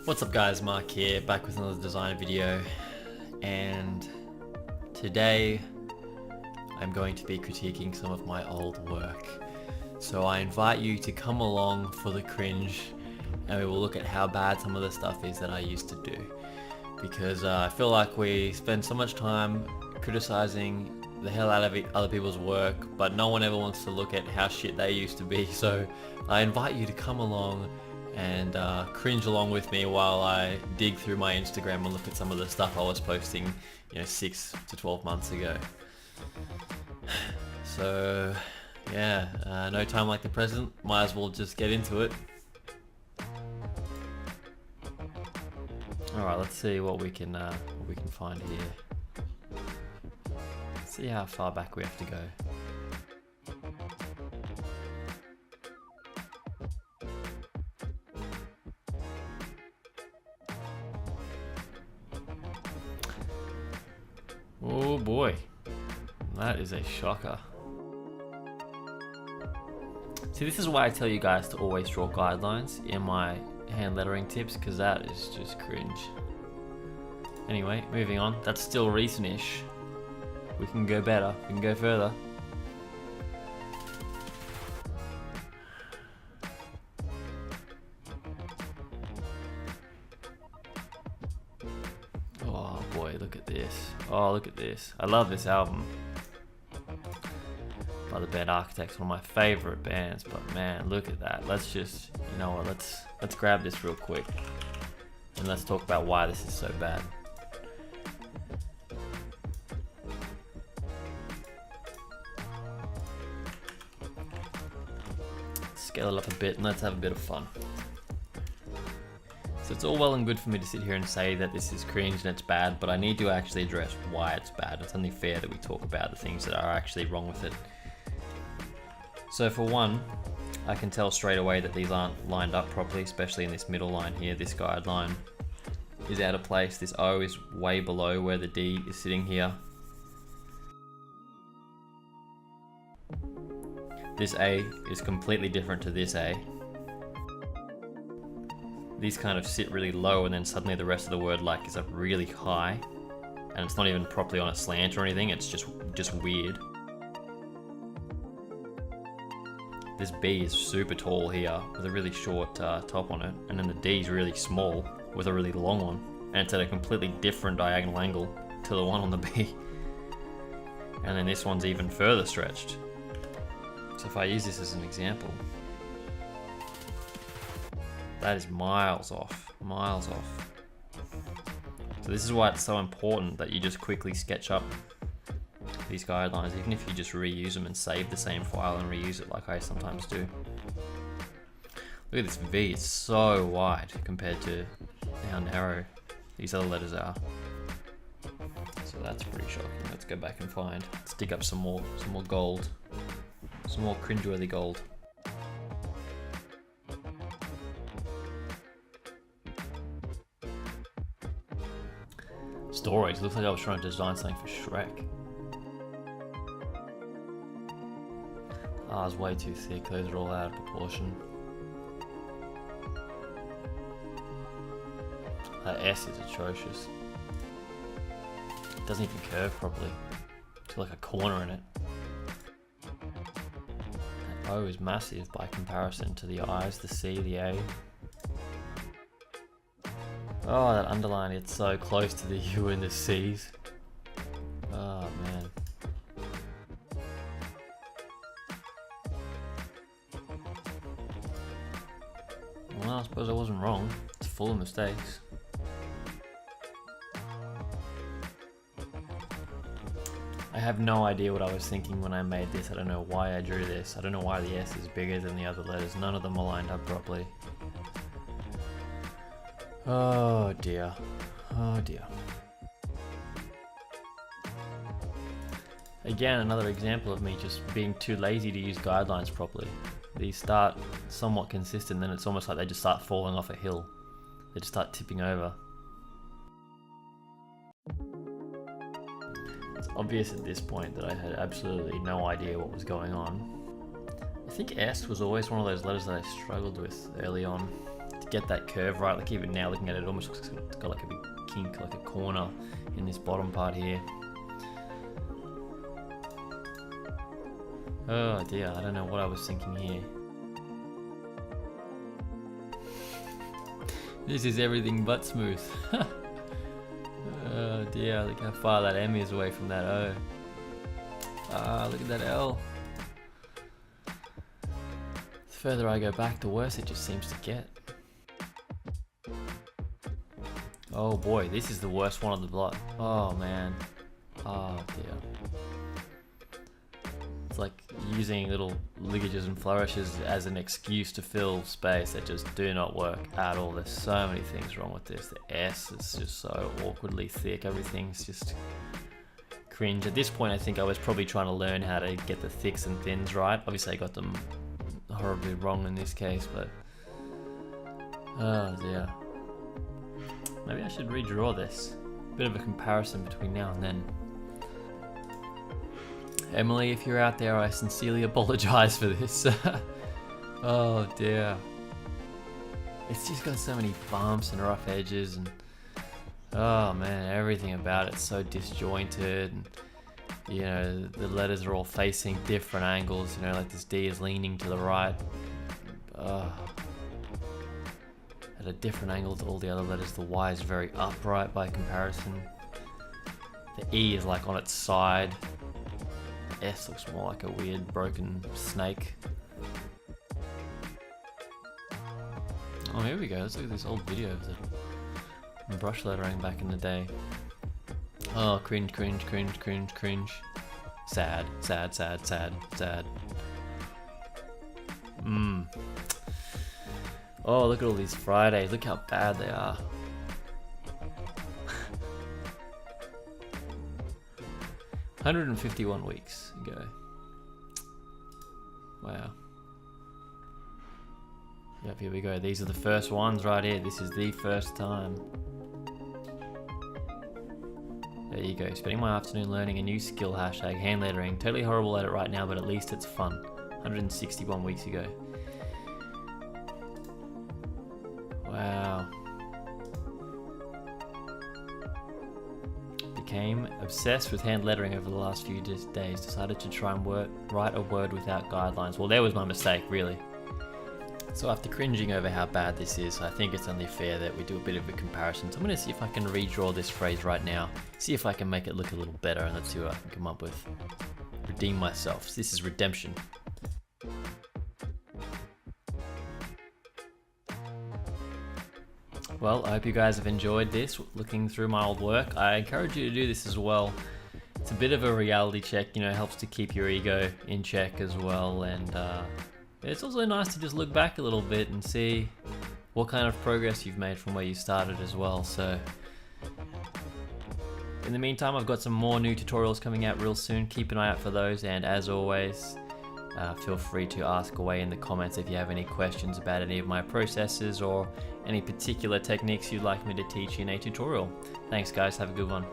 What's up guys, Mark here, back with another design video, and today I'm going to be critiquing some of my old work. So I invite you to come along for the cringe, and we will look at how bad some of the stuff is that I used to do. Because I feel like we spend so much time criticizing the hell out of other people's work, but no one ever wants to look at how shit they used to be. So I invite you to come along and cringe along with me while I dig through my Instagram and look at some of the stuff I was posting, 6 to 12 months ago. So yeah, no time like the present, might as well just get into it. Alright, let's see what we can find here. Let's see how far back we have to go. Oh boy, that is a shocker. See, this is why I tell you guys to always draw guidelines in my hand lettering tips, because that is just cringe. Anyway, moving on. That's still recent-ish. We can go better, we can go further. Oh boy, look at this. Oh, look at this. I love this album by the band Architects, one of my favorite bands, but man, look at that. Let's just, you know what, let's grab this real quick and let's talk about why this is so bad. Scale it up a bit and let's have a bit of fun. So it's all well and good for me to sit here and say that this is cringe and it's bad, but I need to actually address why it's bad. It's only fair that we talk about the things that are actually wrong with it. So for one, I can tell straight away that these aren't lined up properly, especially in this middle line here. This guideline is out of place. This O is way below where the D is sitting here. This A is completely different to this A. These kind of sit really low and then suddenly the rest of the word is up really high, and it's not even properly on a slant or anything, it's just weird. This B is super tall here with a really short top on it, and then the D is really small with a really long one, and it's at a completely different diagonal angle to the one on the B. And then this one's even further stretched. So if I use this as an example, that is miles off, miles off. So this is why it's so important that you just quickly sketch up these guidelines, even if you just reuse them and save the same file and reuse it like I sometimes do. Look at this V, it's so wide compared to how narrow these other letters are. So that's pretty shocking. Let's go back and let's dig up some more gold. Some more cringeworthy gold. Storage, looks like I was trying to design something for Shrek. It's way too thick, those are all out of proportion. That S is atrocious. It doesn't even curve properly. It's like a corner in it. That O is massive by comparison to the I's, the C, the A. Oh, that underline, it's so close to the U and the C's. Oh man. Well, I suppose I wasn't wrong. It's full of mistakes. I have no idea what I was thinking when I made this. I don't know why I drew this. I don't know why the S is bigger than the other letters. None of them are lined up properly. Oh dear. Oh dear. Again, another example of me just being too lazy to use guidelines properly. These start somewhat consistent, then it's almost like they just start falling off a hill. They just start tipping over. It's obvious at this point that I had absolutely no idea what was going on. I think S was always one of those letters that I struggled with early on. get that curve right. Like even now looking at it, it almost looks like it's got like a big kink, like a corner in this bottom part here. Oh dear, I don't know what I was thinking here. This is everything but smooth. Oh dear, look how far that M is away from that O. Ah, look at that L. The further I go back, the worse it just seems to get. Oh boy, this is the worst one of the lot. Oh man. Oh dear. It's like using little ligatures and flourishes as an excuse to fill space that just do not work at all. There's so many things wrong with this. The S is just so awkwardly thick. Everything's just cringe. At this point, I think I was probably trying to learn how to get the thicks and thins right. Obviously, I got them horribly wrong in this case, but oh dear. Maybe I should redraw this. Bit of a comparison between now and then. Emily, if you're out there, I sincerely apologize for this. Oh dear. It's just got so many bumps and rough edges and oh man, everything about it's so disjointed, and you know, the letters are all facing different angles, you know, like this D is leaning to the right. At a different angle to all the other letters. The Y is very upright by comparison. The E is like on its side. The S looks more like a weird broken snake. Oh, here we go. Let's look at this old video of the brush lettering back in the day. Oh, cringe, cringe, cringe, cringe, cringe. Sad, sad, sad, sad, sad. Oh, look at all these Fridays. Look how bad they are. $151 weeks ago. Wow. Yep, here we go. These are the first ones right here. This is the first time. There you go. Spending my afternoon learning a new skill, hashtag hand lettering. Totally horrible at it right now, but at least it's fun. 161 weeks ago. Wow. Became obsessed with hand lettering over the last few days. Decided to try and write a word without guidelines. Well, there was my mistake, really. So after cringing over how bad this is, I think it's only fair that we do a bit of a comparison. So I'm going to see if I can redraw this phrase right now. See if I can make it look a little better, and let's see what I can come up with. Redeem myself. So this is redemption. Well, I hope you guys have enjoyed this, looking through my old work. I encourage you to do this as well. It's a bit of a reality check, you know, helps to keep your ego in check as well, and it's also nice to just look back a little bit and see what kind of progress you've made from where you started as well. So in the meantime, I've got some more new tutorials coming out real soon. Keep an eye out for those, and as always, feel free to ask away in the comments if you have any questions about any of my processes or any particular techniques you'd like me to teach in a tutorial. Thanks guys, have a good one.